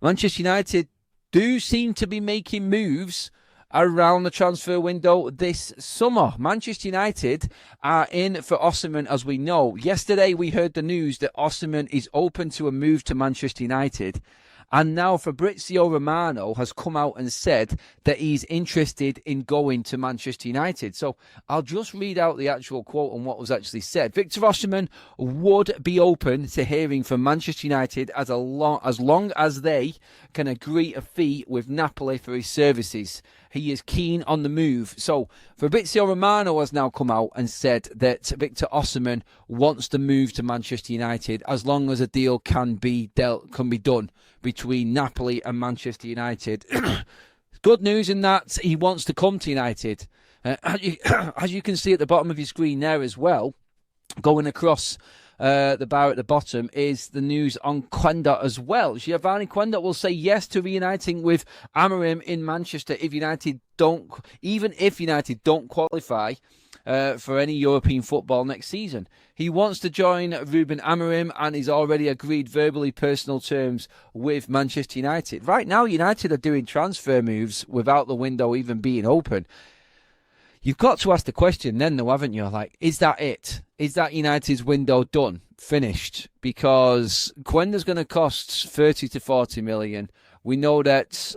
Manchester United do seem to be making moves around the transfer window this summer. Manchester United are in for Osimhen, as we know. Yesterday we heard the news that Osimhen is open to a move to Manchester United. And now Fabrizio Romano has come out and said that he's interested in going to Manchester United. So I'll just read out the actual quote on what was actually said. Victor Osimhen would be open to hearing from Manchester United as long as they can agree a fee with Napoli for his services. He is keen on the move. So Fabrizio Romano has now come out and said that Victor Osimhen wants to move to Manchester United as long as a deal can be done between Napoli and Manchester United. Good news in that he wants to come to United. As you can see at the bottom of your screen there as well, going across the bar at the bottom is the news on Quenda as well. Giovanni Quenda will say yes to reuniting with Amorim in Manchester if United don't qualify for any European football next season. He wants to join Ruben Amorim and he's already agreed verbally personal terms with Manchester United. Right now, United are doing transfer moves without the window even being open. You've got to ask the question then, though, haven't you? Like, is that it? Is that United's window done? Finished? Because Quenda's going to cost 30 to 40 million. We know that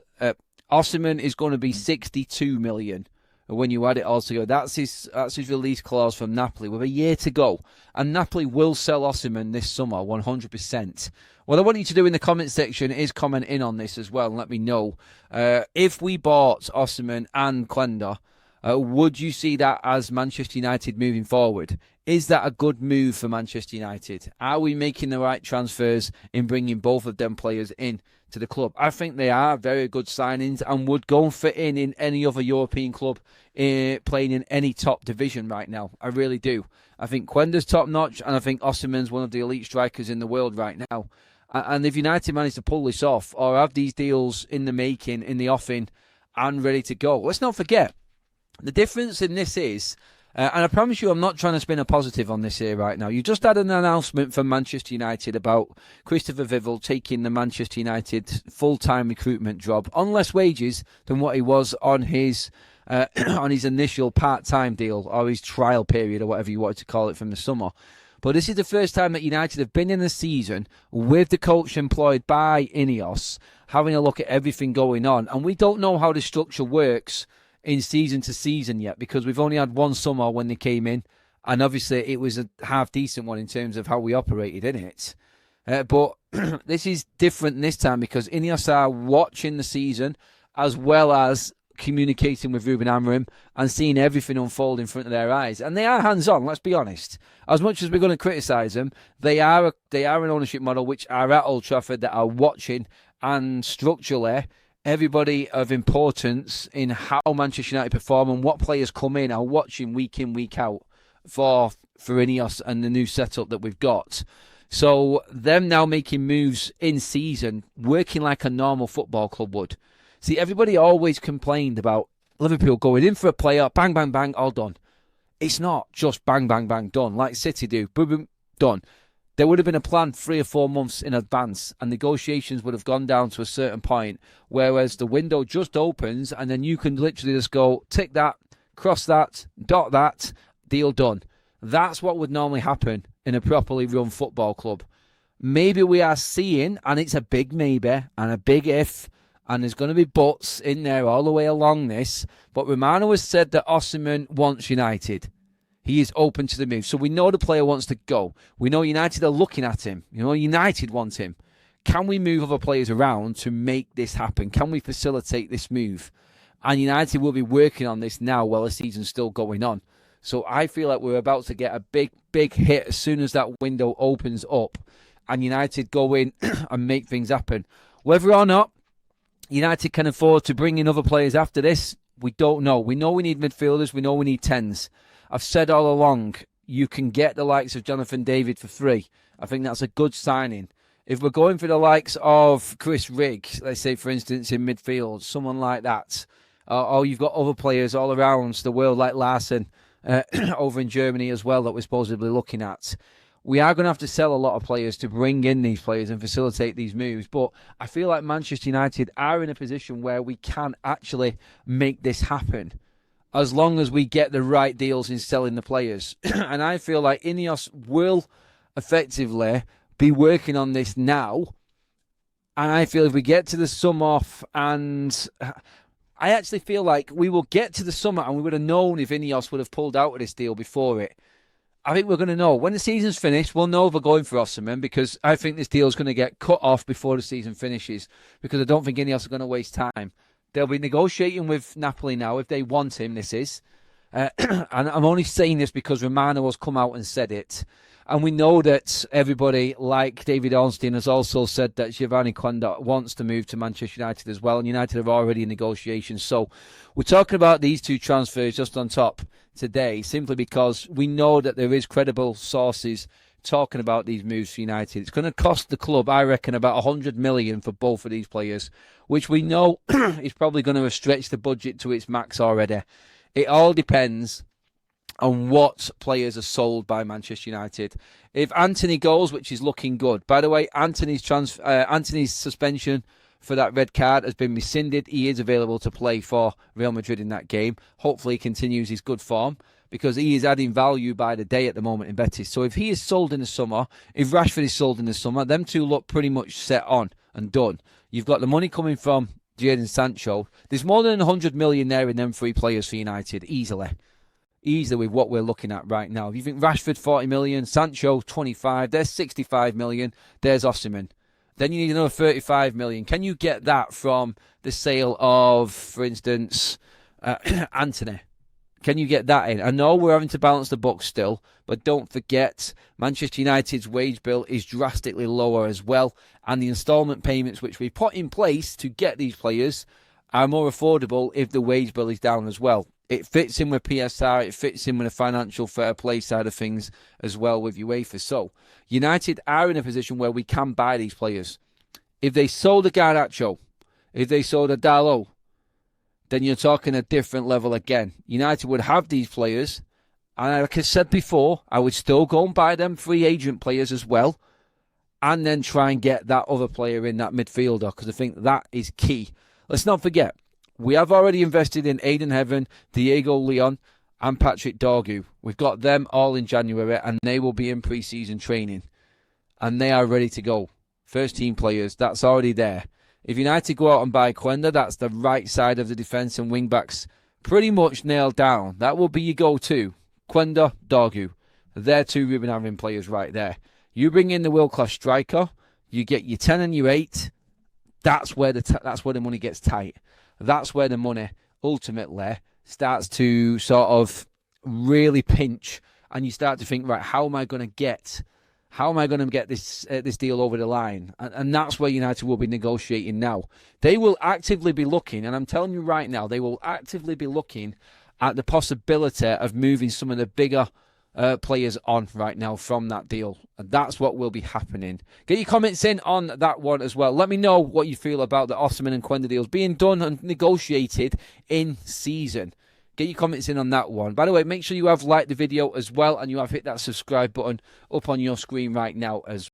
Osimhen is going to be 62 million when you add it all together. That's his release clause from Napoli with a year to go. And Napoli will sell Osimhen this summer, 100%. What I want you to do in the comment section is comment in on this as well and let me know. If we bought Osimhen and Quenda, would you see that as Manchester United moving forward? Is that a good move for Manchester United? Are we making the right transfers in bringing both of them players in to the club? I think they are very good signings and would go and fit in any other European club playing in any top division right now. I really do. I think Quenda's top notch and I think Osimhen's one of the elite strikers in the world right now. And if United manage to pull this off or have these deals in the making, in the offing and ready to go, let's not forget, the difference in this is, and I promise you I'm not trying to spin a positive on this here right now. You just had an announcement from Manchester United about Christopher Vival taking the Manchester United full-time recruitment job on less wages than what he was on his initial part-time deal or his trial period or whatever you wanted to call it from the summer. But this is the first time that United have been in the season with the coach employed by INEOS, having a look at everything going on. And we don't know how the structure works in season to season yet because we've only had one summer when they came in and obviously it was a half decent one in terms of how we operated in it. But this is different this time because INEOS are watching the season as well as communicating with Ruben Amorim and seeing everything unfold in front of their eyes. And they are hands-on, let's be honest. As much as we're going to criticise them, they are an ownership model which are at Old Trafford that are watching and structurally everybody of importance in how Manchester United perform and what players come in are watching week in, week out for INEOS and the new setup that we've got. So them now making moves in season, working like a normal football club would. See, everybody always complained about Liverpool going in for a player, bang, bang, bang, all done. It's not just bang, bang, bang, done, like City do, boom, boom, done. There would have been a plan 3 or 4 months in advance and negotiations would have gone down to a certain point, whereas the window just opens and then you can literally just go, tick that, cross that, dot that, deal done. That's what would normally happen in a properly run football club. Maybe we are seeing, and it's a big maybe and a big if, and there's going to be buts in there all the way along this, but Romano has said that Osimhen wants United. He is open to the move. So we know the player wants to go. We know United are looking at him. You know, United want him. Can we move other players around to make this happen? Can we facilitate this move? And United will be working on this now while the season's still going on. So I feel like we're about to get a big, big hit as soon as that window opens up and United go in and make things happen. Whether or not United can afford to bring in other players after this, we don't know. We know we need midfielders. We know we need 10s. I've said all along, you can get the likes of Jonathan David for free. I think that's a good signing. If we're going for the likes of Chris Rigg, let's say, for instance, in midfield, someone like that, or you've got other players all around the world like Larson over in Germany as well that we're supposedly looking at, We are going to have to sell a lot of players to bring in these players and facilitate these moves. But I feel like Manchester United are in a position where we can actually make this happen, as long as we get the right deals in selling the players. And I feel like INEOS will effectively be working on this now. And I feel if we get to the summer, and I actually feel like we will get to the summer and we would have known if INEOS would have pulled out of this deal before it. I think we're going to know. When the season's finished, we'll know if we're going for Osimhen, because I think this deal is going to get cut off before the season finishes, because I don't think INEOS are going to waste time. They'll be negotiating with Napoli now if they want him, this is. And I'm only saying this because Romano has come out and said it. And we know that everybody, like David Ornstein, has also said that Giovanni Quenda wants to move to Manchester United as well. And United are already in negotiations. So we're talking about these two transfers just on top today, simply because we know that there is credible sources talking about these moves for United. It's going to cost the club, I reckon, about 100 million for both of these players, which we know is probably going to stretch the budget to its max already. It all depends on what players are sold by Manchester United. If Anthony goes, which is looking good. By the way, Anthony's suspension for that red card has been rescinded. He is available to play for Real Madrid in that game. Hopefully he continues his good form, because he is adding value by the day at the moment in Betis. So if he is sold in the summer, if Rashford is sold in the summer, them two look pretty much set on and done. You've got the money coming from Jadon Sancho. There's more than 100 million there in them three players for United, easily with what we're looking at right now. If you think Rashford 40 million, Sancho 25, there's 65 million, there's Osimhen. Then you need another 35 million. Can you get that from the sale of, for instance, Antony? Can you get that in? I know we're having to balance the books still, but don't forget Manchester United's wage bill is drastically lower as well, and the instalment payments which we put in place to get these players are more affordable if the wage bill is down as well. It fits in with PSR, it fits in with the financial fair play side of things as well with UEFA. So United are in a position where we can buy these players. If they sold a Garnacho, if they sold a Dalot, then you're talking a different level again. United would have these players, and like I said before, I would still go and buy them free agent players as well, and then try and get that other player in, that midfielder, because I think that is key. Let's not forget, we have already invested in Aiden Heaven, Diego Leon, and Patrick Dorgu. We've got them all in January, and they will be in pre-season training, and they are ready to go. First team players, that's already there. If United go out and buy Quenda, that's the right side of the defence and wing-backs pretty much nailed down. That will be your go-to. Quenda, Dorgu. They're two Ruben Amorim players right there. You bring in the world-class striker, you get your 10 and your 8. That's where the money gets tight. That's where the money ultimately starts to sort of really pinch, and you start to think, right, how am I going to get this deal over the line? And that's where United will be negotiating now. They will actively be looking, and I'm telling you right now, they will actively be looking at the possibility of moving some of the bigger players on right now from that deal. And that's what will be happening. Get your comments in on that one as well. Let me know what you feel about the Osimhen and Quenda deals being done and negotiated in season. Get your comments in on that one. By the way, make sure you have liked the video as well, and you have hit that subscribe button up on your screen right now as well.